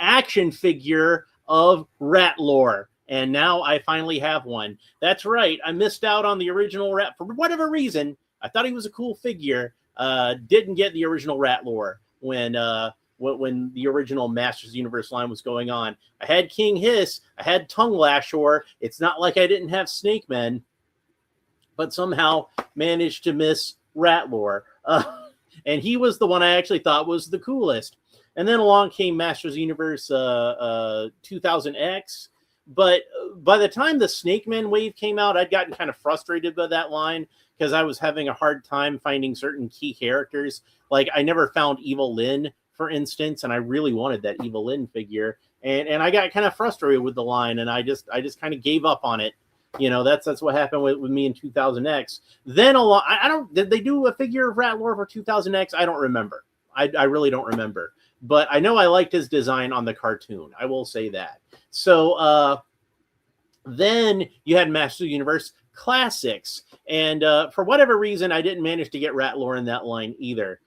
action figure of Rattlor. And now I finally have one. That's right. I missed out on the original Rat for whatever reason. I thought he was a cool figure. Didn't get the original Rattlor when the original Masters Universe line was going on. I had King Hiss. I had Tongue Lashor. It's not like I didn't have Snake Men, but somehow managed to miss Rattlor. And he was the one I actually thought was the coolest. And then along came Masters Universe 2000X. But by the time the Snake Man wave came out, I'd gotten kind of frustrated by that line because I was having a hard time finding certain key characters. Like I never found Evil Lyn, for instance, and I really wanted that Evil Lyn figure. And I got kind of frustrated with the line, and I just kind of gave up on it. You know, that's what happened with me in 2000X. Then did they do a figure of Rattlor for 2000X? I don't remember. I really don't remember. But I know I liked his design on the cartoon. I will say that. So then you had Master Universe Classics. And for whatever reason, I didn't manage to get Rattlor in that line either.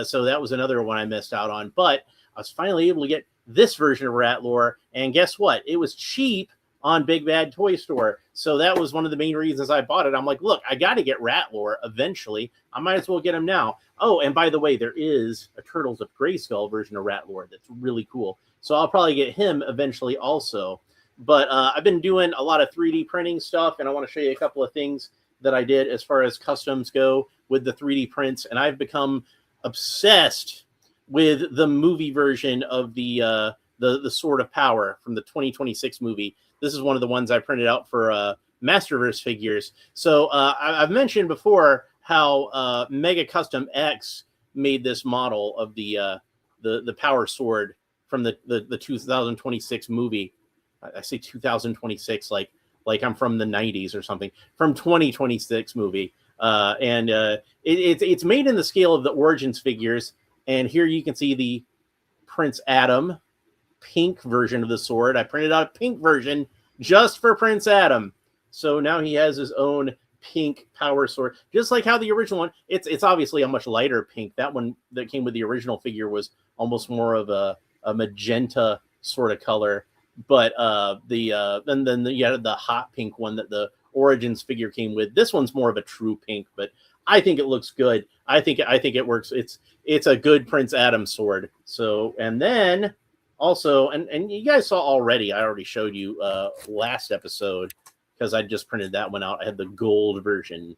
So that was another one I missed out on. But I was finally able to get this version of Rattlor. And guess what? It was cheap on Big Bad Toy Store. So that was one of the main reasons I bought it. I'm like, look, I got to get Rattlor eventually. I might as well get him now. Oh, and by the way, there is a Turtles of Grayskull version of Rattlor that's really cool. So I'll probably get him eventually also. But I've been doing a lot of 3D printing stuff, and I want to show you a couple of things that I did as far as customs go with the 3D prints. And I've become obsessed with the movie version of the Sword of Power from the 2026 movie. This is one of the ones I printed out for Masterverse figures. So I've mentioned before how Mega Custom X made this model of the Power Sword from the 2026 movie. I say 2026 like I'm from the 90s or something. From 2026 movie. It's made in the scale of the Origins figures. And here you can see the Prince Adam pink version of the sword. I printed out a pink version just for Prince Adam. So now he has his own pink power sword, just like how the original one, it's obviously a much lighter pink. That one that came with the original figure was almost more of a magenta sort of color. But then you had the hot pink one that the Origins figure came with. This one's more of a true pink, but I think it looks good. I think it works. It's a good Prince Adam sword. So, and then also, and you guys saw already, I already showed you last episode, because I just printed that one out. I had the gold version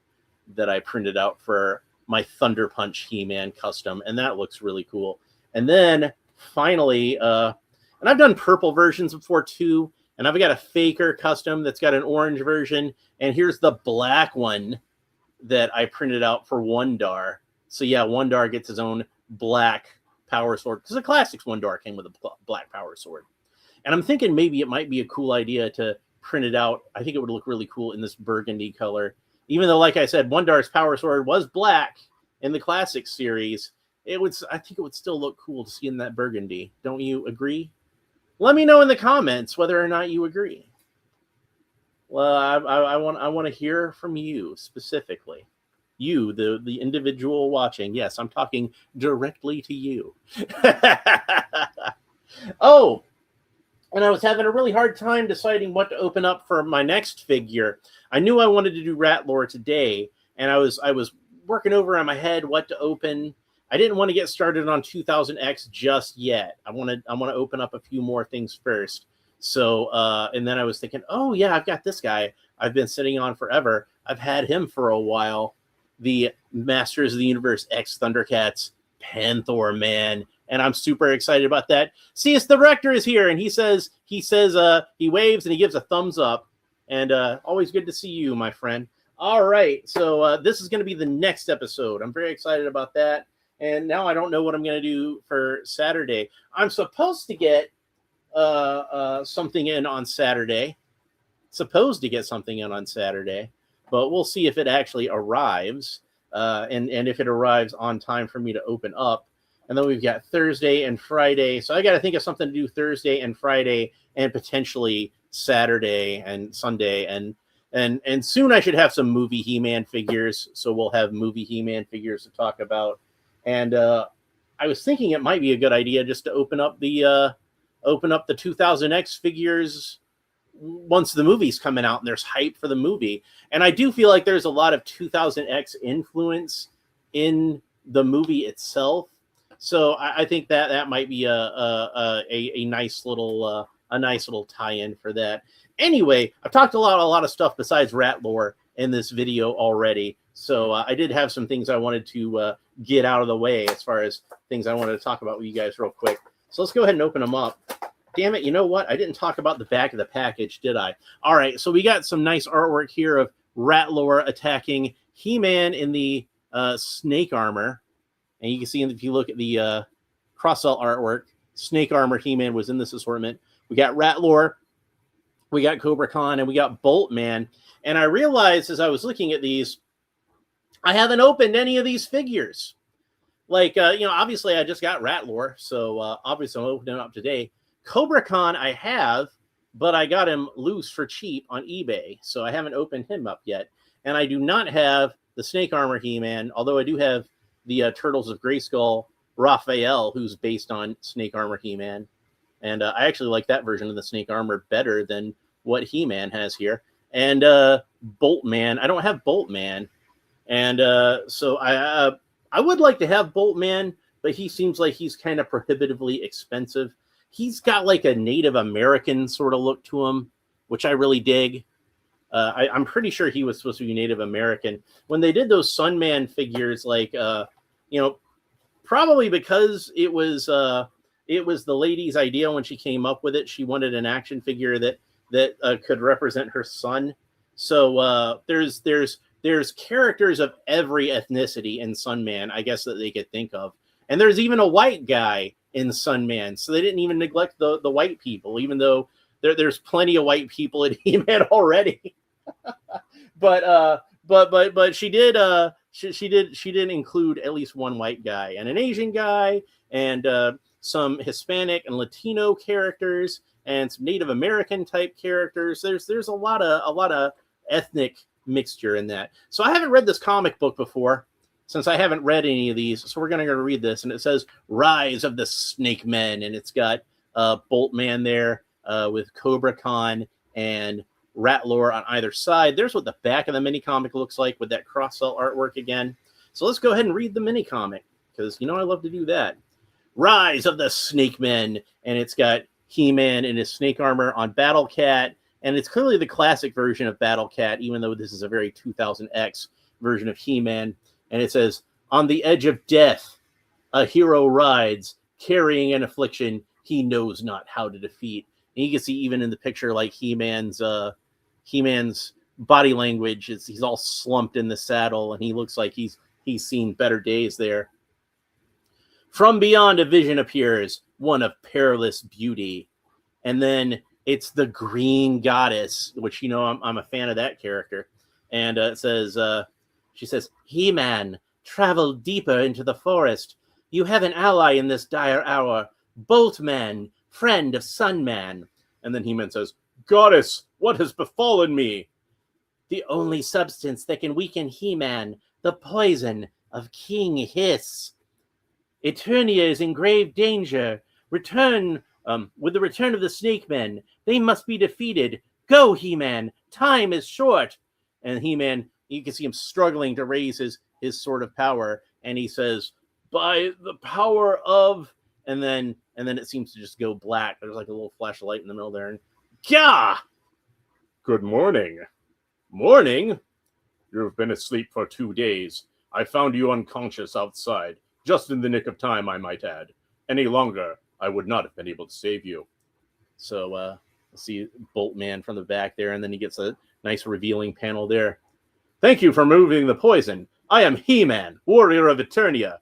that I printed out for my Thunder Punch He-Man custom, and that looks really cool. And then finally, and I've done purple versions before too, and I've got a Faker custom that's got an orange version, and here's the black one that I printed out for Wondar. So yeah, Wondar gets his own black power sword, because the Classics Wondar came with a black power sword. And I'm thinking maybe it might be a cool idea to print it out. I think it would look really cool in this burgundy color. Even though, like I said, Wondar's power sword was black in the Classics series, I think it would still look cool to see in that burgundy. Don't you agree? Let me know in the comments whether or not you agree. Well, I want to hear from you specifically. You, the individual watching. Yes, I'm talking directly to you. Oh, and I was having a really hard time deciding what to open up for my next figure. I knew I wanted to do Rattlor today, and I was working over in my head what to open. I didn't want to get started on 2000X just yet. I want to open up a few more things first. So, and then I was thinking, oh yeah, I've got this guy I've been sitting on forever. I've had him for a while. The Masters of the Universe X Thundercats Panther Man. And I'm super excited about that. CS the Rector is here, and he says he waves and he gives a thumbs up. And always good to see you, my friend. All right, so this is going to be the next episode. I'm very excited about that. And now I don't know what I'm going to do for Saturday. I'm supposed to get something in on Saturday. But we'll see if it actually arrives, and if it arrives on time for me to open up. And then we've got Thursday and Friday. So I got to think of something to do Thursday and Friday, and potentially Saturday and Sunday. And soon I should have some movie He-Man figures. So we'll have movie He-Man figures to talk about. And I was thinking it might be a good idea just to open up the open up the 2000X figures once the movie's coming out and there's hype for the movie. And I do feel like there's a lot of 2000X influence in the movie itself. So I think that might be a nice little tie-in for that. Anyway, I've talked a lot of stuff besides Rattlor in this video already. So I did have some things I wanted to get out of the way as far as things I wanted to talk about with you guys real quick. So let's go ahead and open them up. Damn it, you know what? I didn't talk about the back of the package, did I? All right, so we got some nice artwork here of Rattlor attacking He-Man in the snake armor. And you can see if you look at the cross-cell artwork, snake armor He-Man was in this assortment. We got Rattlor, we got Cobra Khan, and we got Boltman. And I realized as I was looking at these, I haven't opened any of these figures. Like, obviously I just got Rattlor, so obviously I'm opening it up today. Cobra Khan I have, but I got him loose for cheap on eBay, so I haven't opened him up yet. And I do not have the Snake Armor He-Man, although I do have the Turtles of Grayskull Raphael, who's based on Snake Armor He-Man. And I actually like that version of the Snake Armor better than what He-Man has here. And Boltman, I don't have Boltman. And so I would like to have Boltman, but he seems like he's kind of prohibitively expensive. He's got like a Native American sort of look to him, which I really dig. I'm pretty sure he was supposed to be Native American. When they did those Sunman figures, like, probably because it was the lady's idea when she came up with it. She wanted an action figure that could represent her son. So there's characters of every ethnicity in Sunman, I guess, that they could think of. And there's even a white guy in Sunman, so they didn't even neglect the white people, even though there's plenty of white people in He-Man already. but she did include at least one white guy and an Asian guy and some Hispanic and Latino characters and some Native American type characters. There's a lot of ethnic mixture in that. So I haven't read this comic book before, since I haven't read any of these, so we're going to read this, and it says Rise of the Snake Men, and it's got Boltman there with Cobra Khan and Rattlor on either side. There's what the back of the mini comic looks like with that cross-cell artwork again. So let's go ahead and read the mini comic, because I love to do that. Rise of the Snake Men, and it's got He-Man in his snake armor on Battle Cat, and it's clearly the classic version of Battle Cat, even though this is a very 2000X version of He-Man. And it says, on the edge of death, a hero rides, carrying an affliction he knows not how to defeat. And you can see even in the picture, like He-Man's body language, he's all slumped in the saddle, and he looks like he's seen better days there. From beyond a vision appears, one of perilous beauty. And then it's the Green Goddess, which, I'm a fan of that character. And it says... she says, He-Man, travel deeper into the forest. You have an ally in this dire hour. Boltman, friend of Sunman. And then He-Man says, Goddess, what has befallen me? The only substance that can weaken He-Man, the poison of King Hiss. Eternia is in grave danger. With the return of the Snake Men, they must be defeated. Go, He-Man, time is short. And He-Man, you can see him struggling to raise his sword of power, and he says, by the power of, and then it seems to just go black. There's like a little flash of light in the middle there, and Gah! Good morning. Morning? You've been asleep for 2 days. I found you unconscious outside, just in the nick of time, I might add. Any longer, I would not have been able to save you. So, let's see Boltman from the back there, and then he gets a nice revealing panel there. Thank you for removing the poison. I am He-Man, warrior of Eternia.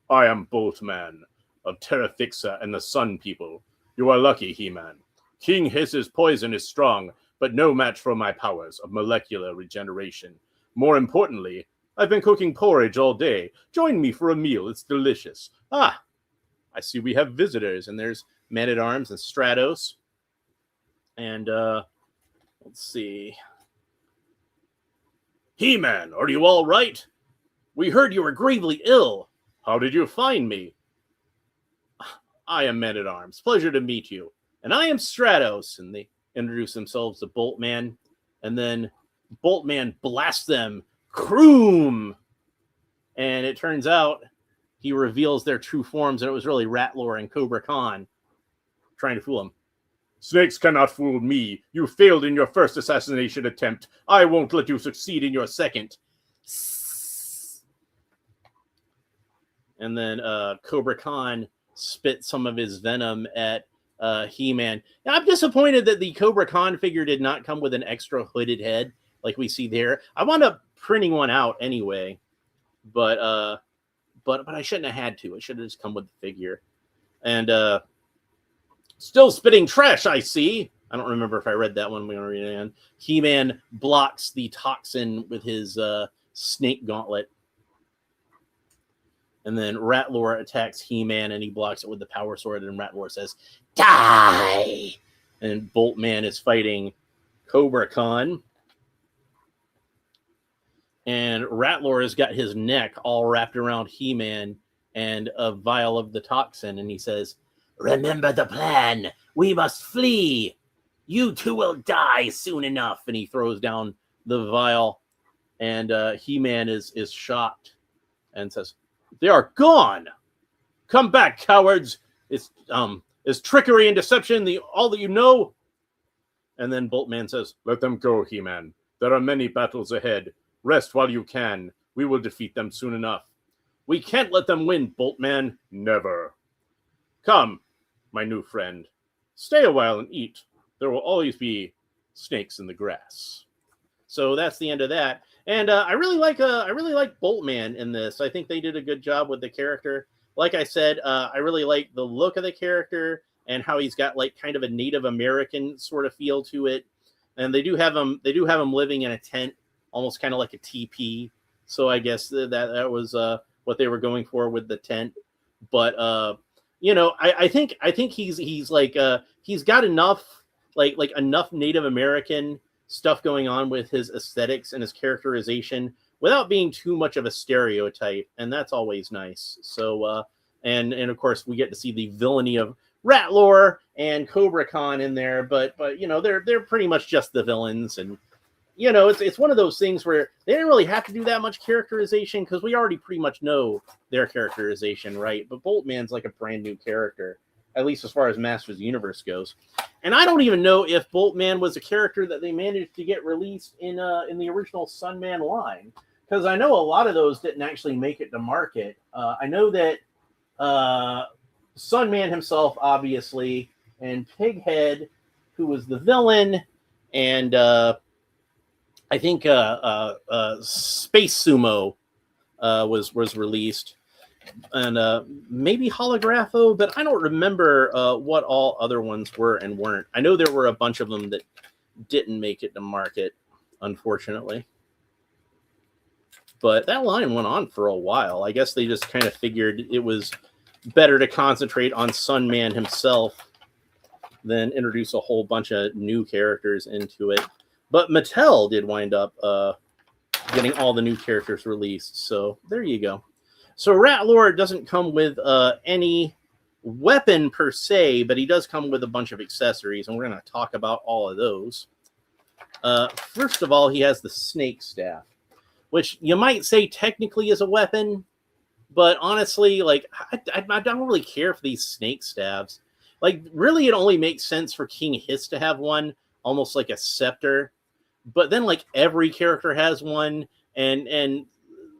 I am Boltman, of Terra Fixa and the Sun People. You are lucky, He-Man. King Hiss's poison is strong, but no match for my powers of molecular regeneration. More importantly, I've been cooking porridge all day. Join me for a meal. It's delicious. Ah, I see we have visitors, and there's Man-at-Arms and Stratos. And, let's see... He-Man, are you all right? We heard you were gravely ill. How did you find me? I am Man-at-Arms. Pleasure to meet you. and I am Stratos. And they introduce themselves to Boltman, and then Boltman blasts them. Kroom! And it turns out he reveals their true forms, and it was really Rattlor and Cobra Khan trying to fool him. Snakes cannot fool me. You failed in your first assassination attempt. I won't let you succeed in your second. And then Cobra Khan spit some of his venom at He-Man. Now, I'm disappointed that the Cobra Khan figure did not come with an extra hooded head like we see there. I wound up printing one out anyway, but I shouldn't have had to. It should have just come with the figure. And still spitting trash, I see. I don't remember if I read that one. We're going to read it again. He-Man blocks the toxin with his snake gauntlet. And then Rattlor attacks He-Man, and he blocks it with the power sword, and Rattlor says, die! And Boltman is fighting Cobra Khan. And Rattlor has got his neck all wrapped around He-Man and a vial of the toxin, and he says, remember the plan. We must flee. You two will die soon enough. And he throws down the vial, and He-Man is shocked and says, they are gone. Come back, cowards. It's trickery and deception all that you know. And then Boltman says, let them go, He-Man. There are many battles ahead. Rest while you can. We will defeat them soon enough. We can't let them win, Boltman. Never. Come, my new friend. Stay a while and eat. There will always be snakes in the grass. So that's the end of that. And I really like Boltman in this. I think they did a good job with the character. Like I said, I really like the look of the character and how he's got like kind of a Native American sort of feel to it. And they do have him living in a tent, almost kind of like a teepee. So I guess that was what they were going for with the tent. But I think he's like he's got enough like enough Native American stuff going on with his aesthetics and his characterization without being too much of a stereotype, and that's always nice. So and of course we get to see the villainy of Rattlor and Cobra Khan in there, but they're pretty much just the villains. And it's one of those things where they didn't really have to do that much characterization because we already pretty much know their characterization, right? But Boltman's like a brand new character, at least as far as Masters of the Universe goes. And I don't even know if Boltman was a character that they managed to get released in the original Sunman line, because I know a lot of those didn't actually make it to market. I know that Sunman himself, obviously, and Pighead, who was the villain, and I think Space Sumo was released, and maybe Holographo, but I don't remember what all other ones were and weren't. I know there were a bunch of them that didn't make it to market, unfortunately. But that line went on for a while. I guess they just kind of figured it was better to concentrate on Sunman himself than introduce a whole bunch of new characters into it. But Mattel did wind up getting all the new characters released. So there you go. So Rattlor doesn't come with any weapon per se, but he does come with a bunch of accessories, and we're going to talk about all of those. First of all, he has the snake staff, which you might say technically is a weapon, but honestly, like I don't really care for these snake staves. Like, really, it only makes sense for King Hiss to have one, almost like a scepter. But then, like, every character has one, and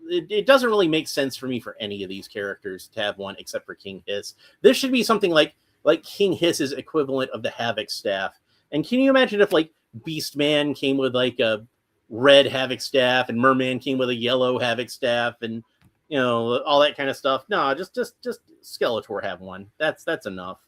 it doesn't really make sense for me for any of these characters to have one except for King Hiss. This should be something like King Hiss's equivalent of the Havoc staff. And can you imagine if like Beast Man came with like a red Havoc staff, and Merman came with a yellow Havoc staff, and all that kind of stuff? No, just Skeletor have one. That's enough.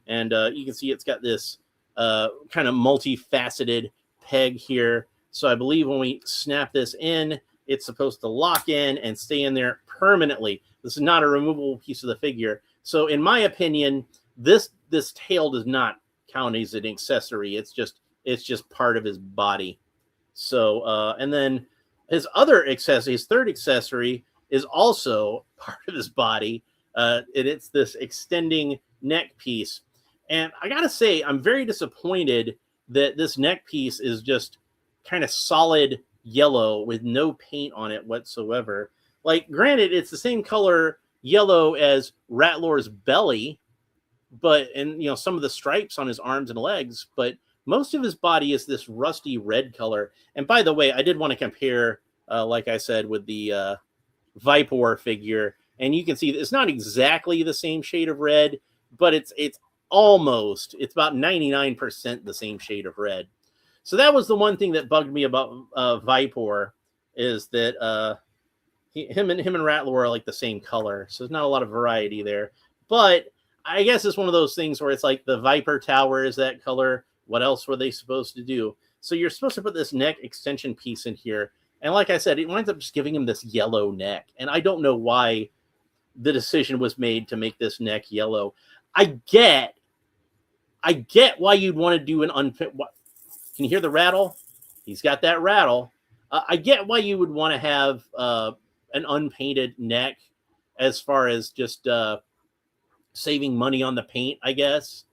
And you can see it's got this kind of multifaceted peg here. So I believe when we snap this in, it's supposed to lock in and stay in there permanently. This is not a removable piece of the figure. So in my opinion, this tail does not count as an accessory. It's just part of his body. So and then his other accessory, his third accessory, is also part of his body. And it's this extending neck piece. And I gotta say, I'm very disappointed that this neck piece is just kind of solid yellow with no paint on it whatsoever. Like, granted, it's the same color yellow as Rattlor's belly, but and some of the stripes on his arms and legs, but most of his body is this rusty red color. And by the way, I did want to compare, like I said, with the Vipor figure, and you can see it's not exactly the same shade of red, but it's almost, it's about 99% the same shade of red. So that was the one thing that bugged me about Vipor, is that him and Rattlor are like the same color, so there's not a lot of variety there. But I guess it's one of those things where it's like the Viper Tower is that color. What else were they supposed to do? So you're supposed to put this neck extension piece in here, and like I said, it winds up just giving him this yellow neck, and I don't know why the decision was made to make this neck yellow. I get why you'd want to do an unfit. Can you hear the rattle? He's got that rattle. I get why you would want to have an unpainted neck, as far as just saving money on the paint, I guess.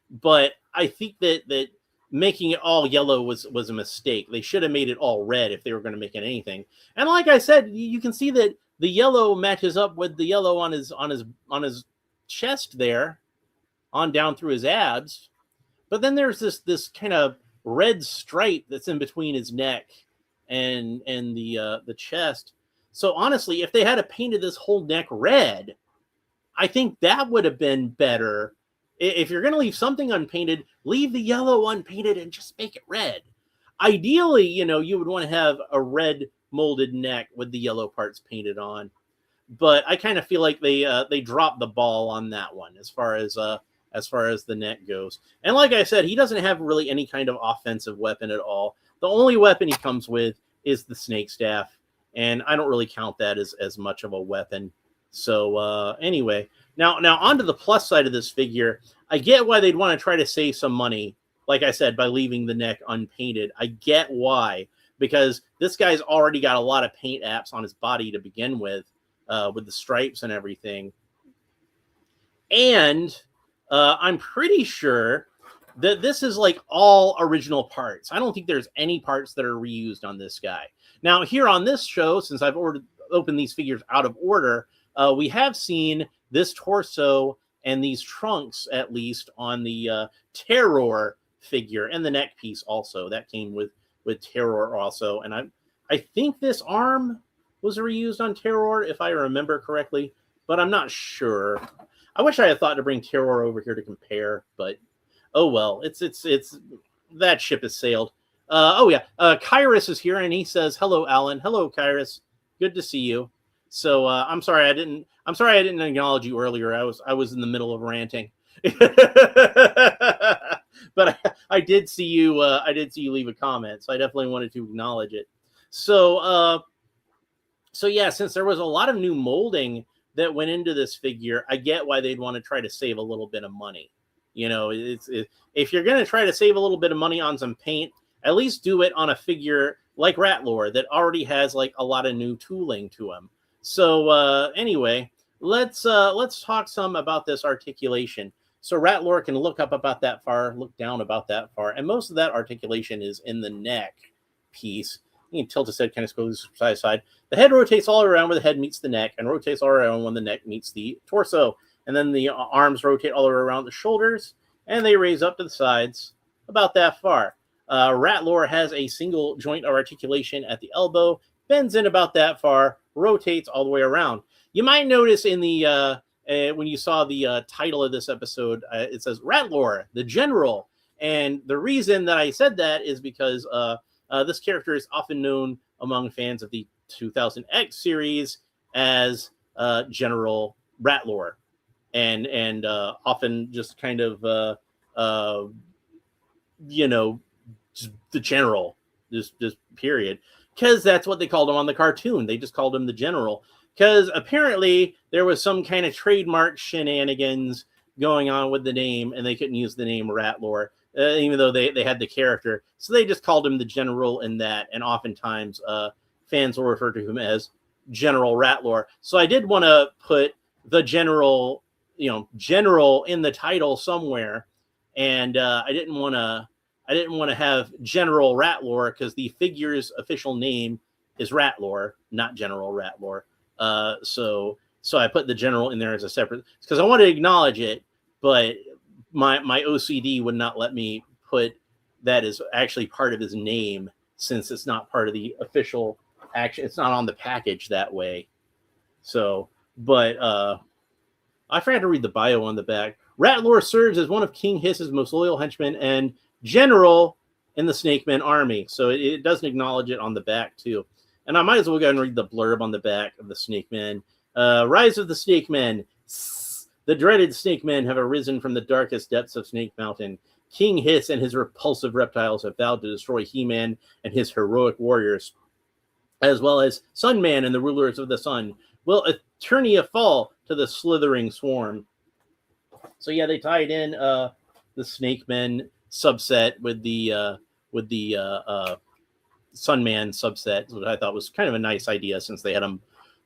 But I think that making it all yellow was a mistake. They should have made it all red if they were going to make it anything. And like I said, you can see that the yellow matches up with the yellow on his chest there, on down through his abs. But then there's this kind of red stripe that's in between his neck and the chest. So honestly, if they had painted this whole neck red, I think that would have been better. If you're going to leave something unpainted, leave the yellow unpainted and just make it red. Ideally, you would want to have a red molded neck with the yellow parts painted on. But I kind of feel like they dropped the ball on that one as far as the neck goes. And like I said, he doesn't have really any kind of offensive weapon at all. The only weapon he comes with is the snake staff, and I don't really count that as much of a weapon. So anyway, now onto the plus side of this figure. I get why they'd want to try to save some money, like I said, by leaving the neck unpainted. I get why, because this guy's already got a lot of paint apps on his body to begin with the stripes and everything. And I'm pretty sure that this is like all original parts. I don't think there's any parts that are reused on this guy. Now, here on this show, since I've opened these figures out of order, we have seen this torso and these trunks, at least, on the Terror figure, and the neck piece also. That came with Terror also. And I think this arm was reused on Terror, if I remember correctly, but I'm not sure. I wish I had thought to bring Terror over here to compare, but oh well. It's that ship has sailed. Kyrus is here, and he says, "Hello, Alan." Hello, Kyrus. Good to see you. So I'm sorry I didn't acknowledge you earlier. I was in the middle of ranting, but I did see you. I did see you leave a comment, so I definitely wanted to acknowledge it. So yeah, since there was a lot of new molding that went into this figure, I get why they'd want to try to save a little bit of money. If you're going to try to save a little bit of money on some paint, at least do it on a figure like Rattlor that already has like a lot of new tooling to him. So anyway, let's talk some about this articulation. So Rattlor can look up about that far, look down about that far, and most of that articulation is in the neck piece. You can tilt his head kind of goes side to side. The head rotates all around where the head meets the neck, and rotates all around when the neck meets the torso. And then the arms rotate all around the shoulders, and they raise up to the sides about that far. Rattlor has a single joint of articulation at the elbow, bends in about that far, rotates all the way around. You might notice in the when you saw the title of this episode, it says Rattlor, the General. And the reason that I said that is because this character is often known among fans of the 2000X series as General Rattlor, and often just kind of just the General, just period, because that's what they called him on the cartoon. They just called him the General, because apparently there was some kind of trademark shenanigans going on with the name, and they couldn't use the name Rattlor. Even though they had the character. So they just called him the General in that, and oftentimes fans will refer to him as General Rattlor. So I did want to put the General, General in the title somewhere, and I didn't want to have General Rattlor because the figure's official name is Rattlor, not General Rattlor. So I put the General in there as a separate because I wanted to acknowledge it, but my OCD would not let me put that as actually part of his name since it's not part of the official action. It's not on the package that way. So, but I forgot to read the bio on the back. Rattlor serves as one of King Hiss's most loyal henchmen and general in the Snake Man army. So it doesn't acknowledge it on the back, too. And I might as well go and read the blurb on the back of the Snake Man. Rise of the Snake Men. The dreaded Snake Men have arisen from the darkest depths of Snake Mountain. King Hiss and his repulsive reptiles have vowed to destroy He-Man and his heroic warriors, as well as Sun Man and the rulers of the sun. Will Eternia fall to the slithering swarm? So yeah, they tied in the Snake Men subset with the Sun Man subset, which I thought was kind of a nice idea since they had them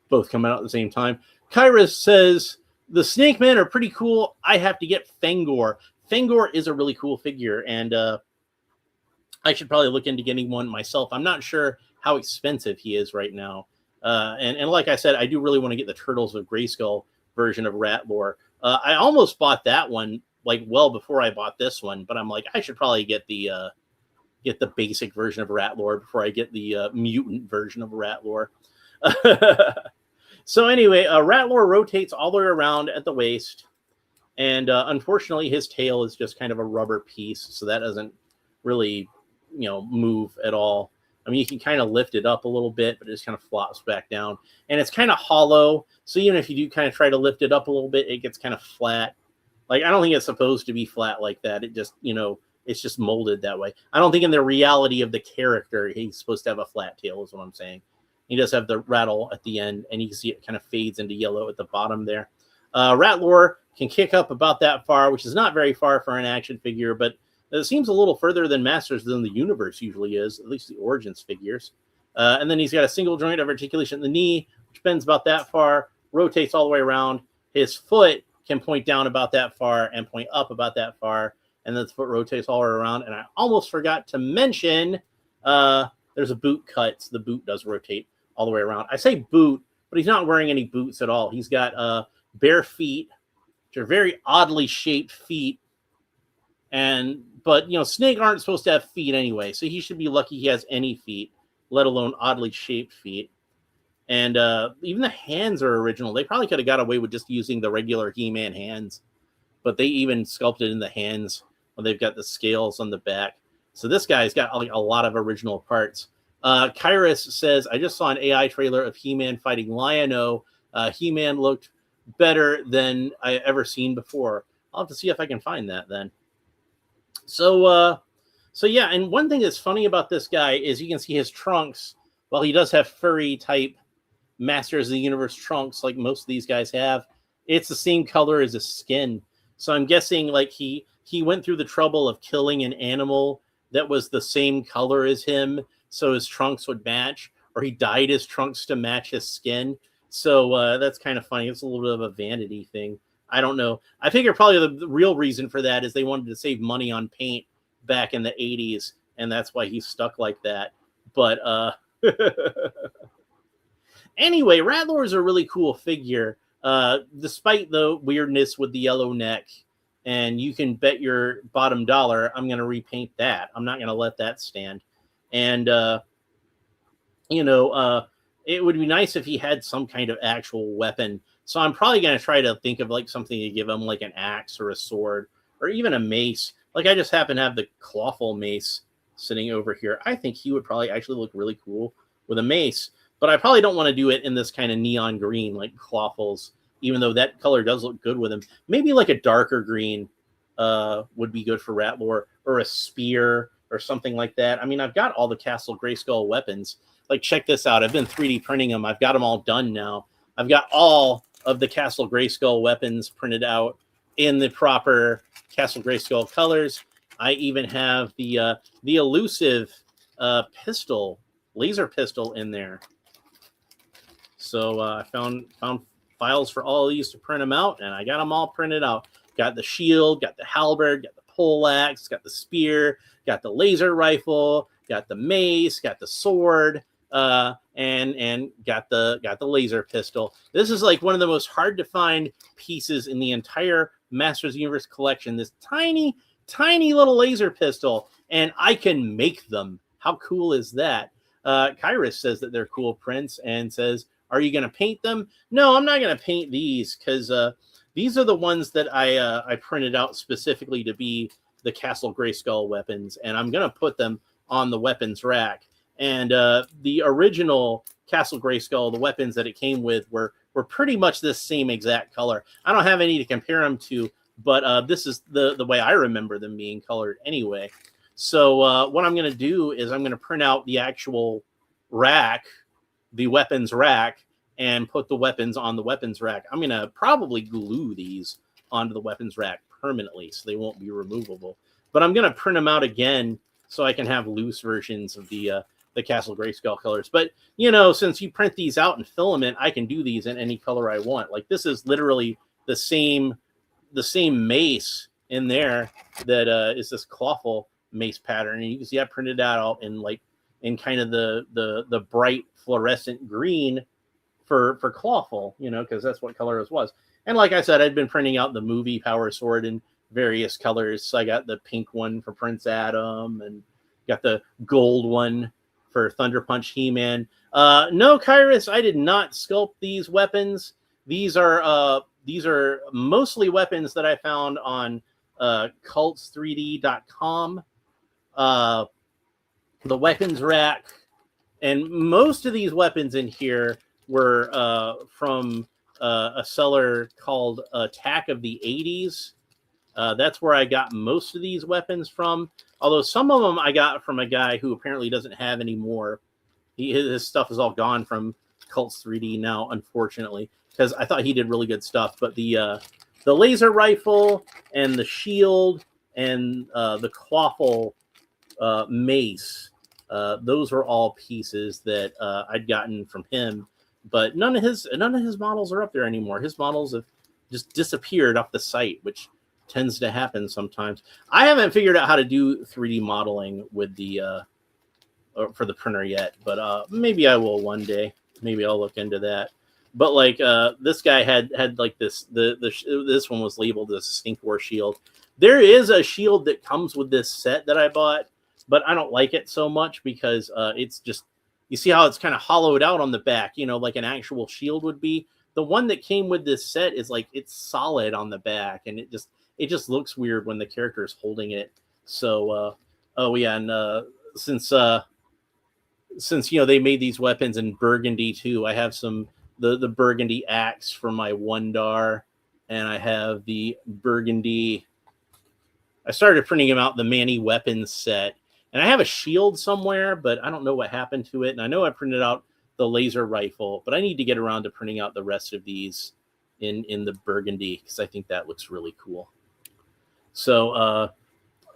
both come out at the same time. Kyrus says, the Snake Men are pretty cool. I have to get Fangor. Fangor is a really cool figure, and I should probably look into getting one myself. I'm not sure how expensive he is right now. And like I said, I do really want to get the Turtles of Grayskull version of Rattlor. I almost bought that one like well before I bought this one, but I'm like, I should probably get the basic version of Rattlor before I get the mutant version of Rattlor. So anyway, Rattlor rotates all the way around at the waist, and unfortunately, his tail is just kind of a rubber piece, so that doesn't really, move at all. I mean, you can kind of lift it up a little bit, but it just kind of flops back down. And it's kind of hollow, so even if you do kind of try to lift it up a little bit, it gets kind of flat. Like, I don't think it's supposed to be flat like that. It just, it's just molded that way. I don't think in the reality of the character, he's supposed to have a flat tail, is what I'm saying. He does have the rattle at the end, and you can see it kind of fades into yellow at the bottom there. Rattlor can kick up about that far, which is not very far for an action figure, but it seems a little further than Masters than the Universe usually is, at least the Origins figures. And then he's got a single joint of articulation in the knee, which bends about that far, rotates all the way around. His foot can point down about that far and point up about that far, and then the foot rotates all the way around. And I almost forgot to mention there's a boot cut, so the boot does rotate all the way around. I say boot, but he's not wearing any boots at all. He's got bare feet, which are very oddly shaped feet. But snake aren't supposed to have feet anyway, so he should be lucky he has any feet, let alone oddly shaped feet. And even the hands are original. They probably could have got away with just using the regular He-Man hands, but they even sculpted in the hands when they've got the scales on the back. So this guy's got like a lot of original parts. Kyrus says, I just saw an AI trailer of He-Man fighting Lion-O. He-Man looked better than I ever seen before. I'll have to see if I can find that then. So yeah, and one thing that's funny about this guy is you can see his trunks. While he does have furry type Masters of the Universe trunks like most of these guys have, it's the same color as his skin. So I'm guessing like he went through the trouble of killing an animal that was the same color as him, so his trunks would match, or he dyed his trunks to match his skin. So that's kind of funny. It's a little bit of a vanity thing. I don't know. I figure probably the real reason for that is they wanted to save money on paint back in the 80s, and that's why he's stuck like that. But anyway, Rattlor is a really cool figure, despite the weirdness with the yellow neck. And you can bet your bottom dollar I'm going to repaint that. I'm not going to let that stand. And, it would be nice if he had some kind of actual weapon. So I'm probably going to try to think of like something to give him, like an axe or a sword or even a mace. Like I just happen to have the clawful mace sitting over here. I think he would probably actually look really cool with a mace. But I probably don't want to do it in this kind of neon green like clawfuls, even though that color does look good with him. Maybe like a darker green would be good for Rattlor, or a spear or something like that. I mean, I've got all the Castle Grayskull weapons. Like, check this out. I've been 3D printing them. I've got them all done now. I've got all of the Castle Grayskull weapons printed out in the proper Castle Grayskull colors. I even have the elusive pistol, laser pistol in there. So I found files for all of these to print them out, and I got them all printed out. Got the shield, got the halberd, got the pole axe, got the spear, got the laser rifle, got the mace, got the sword, and got the laser pistol. This is like one of the most hard to find pieces in the entire Masters of the Universe collection. This tiny little laser pistol, and I can make them. How cool is that? Kyrus says that they're cool, Prince, and says, are you going to paint them? No, I'm not going to paint these, because these are the ones that I printed out specifically to be the Castle Grayskull weapons, and I'm going to put them on the weapons rack. And the original Castle Grayskull, the weapons that it came with were pretty much this same exact color. I don't have any to compare them to, but this is the way I remember them being colored anyway. So what I'm going to do is I'm going to print out the actual rack, the weapons rack, and put the weapons on the weapons rack. I'm going to probably glue these onto the weapons rack permanently so they won't be removable. But I'm going to print them out again so I can have loose versions of the Castle Grayskull colors. But, you know, since you print these out in filament, I can do these in any color I want. Like, this is literally the same mace in there that is this clawful mace pattern. And you can see I printed that out in kind of the bright fluorescent green for clawful, you know, because that's what color it was. And like I said, I'd been printing out the movie Power Sword in various colors. So I got the pink one for Prince Adam and got the gold one for Thunder Punch He-Man. No, Kyrus, I did not sculpt these weapons. These are mostly weapons that I found on cults3d.com. The weapons rack, and most of these weapons in here were from a seller called Attack of the 80s. That's where I got most of these weapons from. Although some of them I got from a guy who apparently doesn't have any more. His stuff is all gone from Cults 3D now, unfortunately, because I thought he did really good stuff. But the laser rifle and the shield and the clawful mace, those were all pieces that I'd gotten from him. But none of his models are up there anymore. His models have just disappeared off the site, which tends to happen sometimes. I haven't figured out how to do 3D modeling with the for the printer yet, but maybe I will one day. Maybe I'll look into that. But like this guy had like this this one was labeled as a Skink War shield. There is a shield that comes with this set that I bought, but I don't like it so much because it's just, you see how it's kind of hollowed out on the back, you know, like an actual shield would be. The one that came with this set is like, it's solid on the back, and it just looks weird when the character is holding it. So, oh yeah, and since you know they made these weapons in burgundy too, I have the burgundy axe for my Wondar, and I have the burgundy. I started printing them out the Manny weapons set, and I have a shield somewhere, but I don't know what happened to it. And I know I printed out the laser rifle, but I need to get around to printing out the rest of these in the burgundy because I think that looks really cool. So,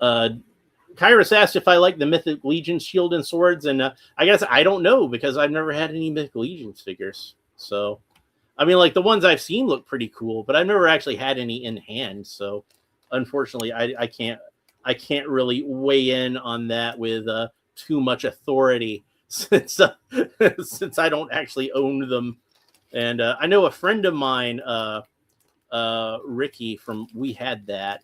Kyrus asked if I like the Mythic Legion shield and swords, and I guess I don't know because I've never had any Mythic Legion figures. So, I mean, like the ones I've seen look pretty cool, but I've never actually had any in hand. So, unfortunately, I can't really weigh in on that with too much authority since since I don't actually own them. And I know a friend of mine, Ricky from We Had That.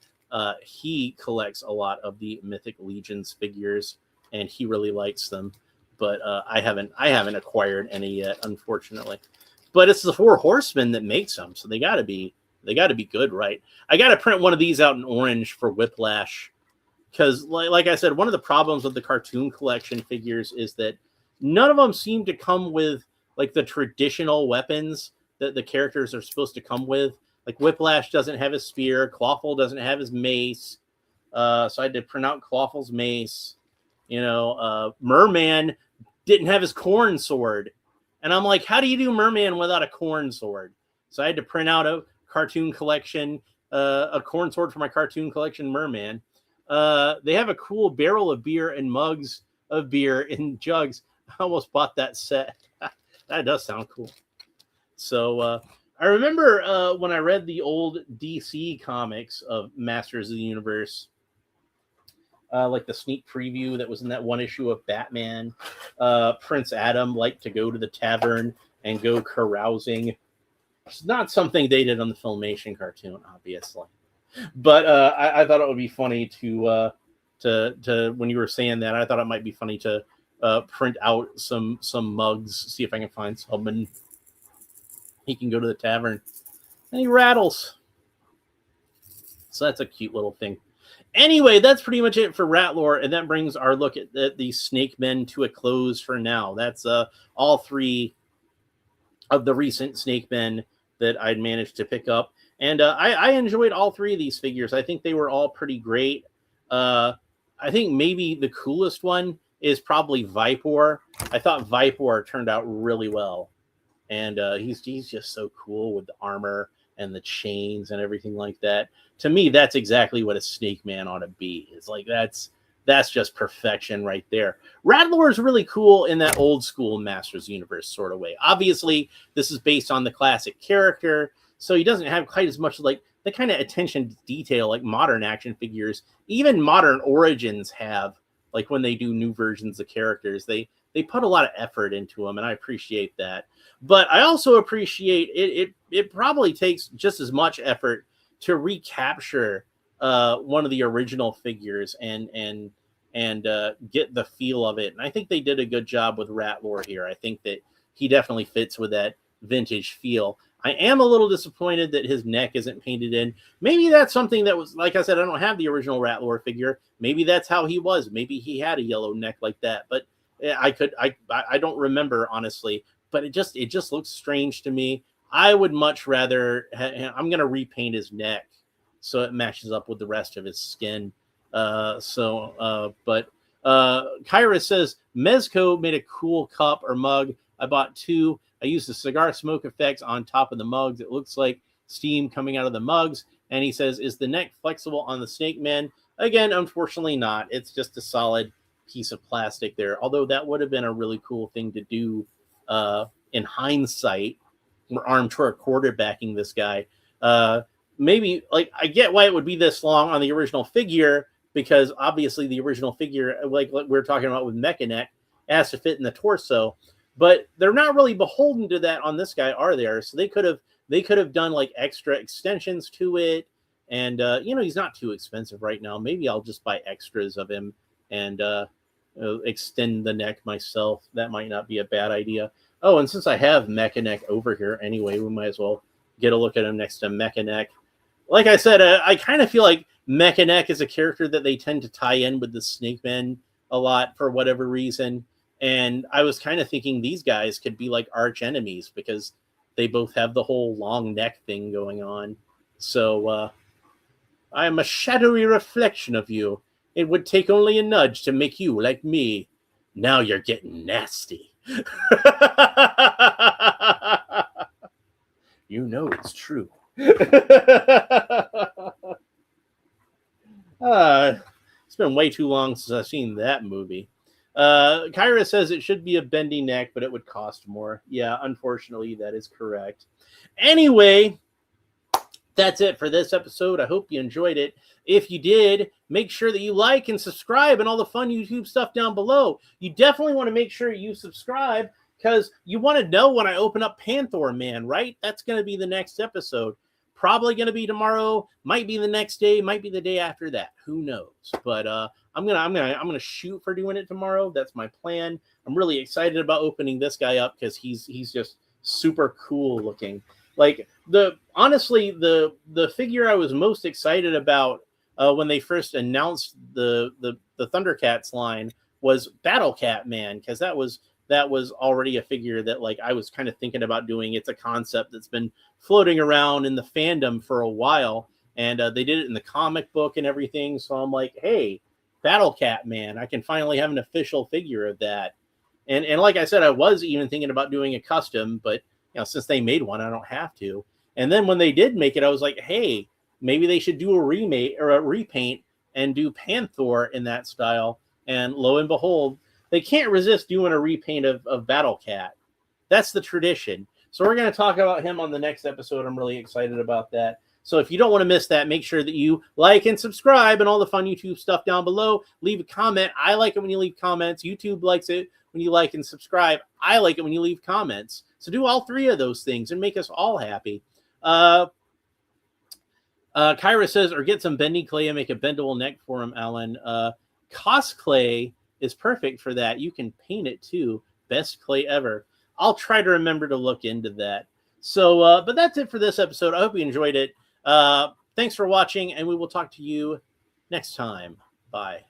He collects a lot of the Mythic Legions figures, and he really likes them. But I haven't acquired any yet, unfortunately. But it's the Four Horsemen that makes them, so they got to be good, right? I got to print one of these out in orange for Whiplash, because like I said, one of the problems with the cartoon collection figures is that none of them seem to come with like the traditional weapons that the characters are supposed to come with. Like Whiplash doesn't have his spear, Clawful doesn't have his mace, so I had to print out Clawful's mace. You know, Merman didn't have his corn sword, and I'm like, how do you do Merman without a corn sword? So I had to print out a cartoon collection, a corn sword for my cartoon collection Merman. They have a cool barrel of beer and mugs of beer in jugs. I almost bought that set. That does sound cool. So I remember when I read the old DC comics of Masters of the Universe, like the sneak preview that was in that one issue of Batman. Prince Adam liked to go to the tavern and go carousing. It's not something they did on the Filmation cartoon, obviously. But I thought it would be funny to when you were saying that, I thought it might be funny to print out some mugs, see if I can find some, and he can go to the tavern and he rattles. So that's a cute little thing. Anyway, that's pretty much it for Rattlor, and that brings our look at the Snake Men to a close for now. That's all three of the recent Snake Men that I'd managed to pick up. And I enjoyed all three of these figures. I think they were all pretty great. I think maybe the coolest one is probably Vipor. I thought Vipor turned out really well. And he's just so cool with the armor and the chains and everything like that. To me, that's exactly what a Snake Man ought to be. It's like that's just perfection right there. Rattlor is really cool in that old school Masters Universe sort of way. Obviously, this is based on the classic character, so he doesn't have quite as much like the kind of attention to detail like modern action figures, even modern Origins have. Like when they do new versions of characters, they put a lot of effort into them, and I appreciate that. But I also appreciate it probably takes just as much effort to recapture one of the original figures and get the feel of it. And I think they did a good job with Rattlor here. I think that he definitely fits with that vintage feel. I am a little disappointed that his neck isn't painted in. Maybe that's something that was, like I said, I don't have the original Rattlor figure. Maybe that's how he was. Maybe he had a yellow neck like that. But I don't remember, honestly. But it just looks strange to me. I would much rather, I'm going to repaint his neck so it matches up with the rest of his skin. Kyra says, Mezco made a cool cup or mug. I bought two. I used the cigar smoke effects on top of the mugs. It looks like steam coming out of the mugs. And he says, is the neck flexible on the Snake Man? Again, unfortunately not. It's just a solid piece of plastic there. Although that would have been a really cool thing to do in hindsight. We're armchair quarterbacking this guy. Maybe, like, I get why it would be this long on the original figure, because obviously the original figure, like we were talking about with Mechaneck, has to fit in the torso. But they're not really beholden to that on this guy, are there? So they could have done like extra extensions to it, and he's not too expensive right now. Maybe I'll just buy extras of him and extend the neck myself. That might not be a bad idea. Oh, and since I have Mechaneck over here anyway, we might as well get a look at him next to Mechaneck. Like I said, I kind of feel like Mechaneck is a character that they tend to tie in with the Snake Men a lot for whatever reason. And I was kind of thinking these guys could be like arch enemies because they both have the whole long neck thing going on. So I am a shadowy reflection of you. It would take only a nudge to make you like me. Now you're getting nasty. You know it's true. It's been way too long since I've seen that movie. Kyra says it should be a bendy neck, but it would cost more. Yeah, unfortunately, that is correct. Anyway, that's it for this episode. I hope you enjoyed it. If you did, make sure that you like and subscribe and all the fun YouTube stuff down below. You definitely want to make sure you subscribe because you want to know when I open up Panther Man, right? That's going to be the next episode. Probably going to be tomorrow. Might be the next day. Might be the day after that. Who knows? But I'm gonna shoot for doing it tomorrow. That's my plan. I'm really excited about opening this guy up because he's just super cool looking. Like honestly, the figure I was most excited about when they first announced the Thundercats line was Battle Cat Man, because that was already a figure that like I was kind of thinking about doing. It's a concept that's been floating around in the fandom for a while, and they did it in the comic book and everything. So I'm like, hey, Battle Cat Man, I can finally have an official figure of that. And like I said, I was even thinking about doing a custom, but since they made one, I don't have to. And then when they did make it, I was like, hey, maybe they should do a remake or a repaint and do Panther in that style. And lo and behold, they can't resist doing a repaint of Battle Cat. That's the tradition. So we're going to talk about him on the next episode. I'm really excited about that. So if you don't want to miss that, make sure that you like and subscribe and all the fun YouTube stuff down below. Leave a comment. I like it when you leave comments. YouTube likes it when you like and subscribe. I like it when you leave comments. So do all three of those things and make us all happy. Kyra says, or get some bendy clay and make a bendable neck for him, Alan. Cos clay is perfect for that. You can paint it too. Best clay ever. I'll try to remember to look into that. So, but that's it for this episode. I hope you enjoyed it. Thanks for watching, and we will talk to you next time. Bye.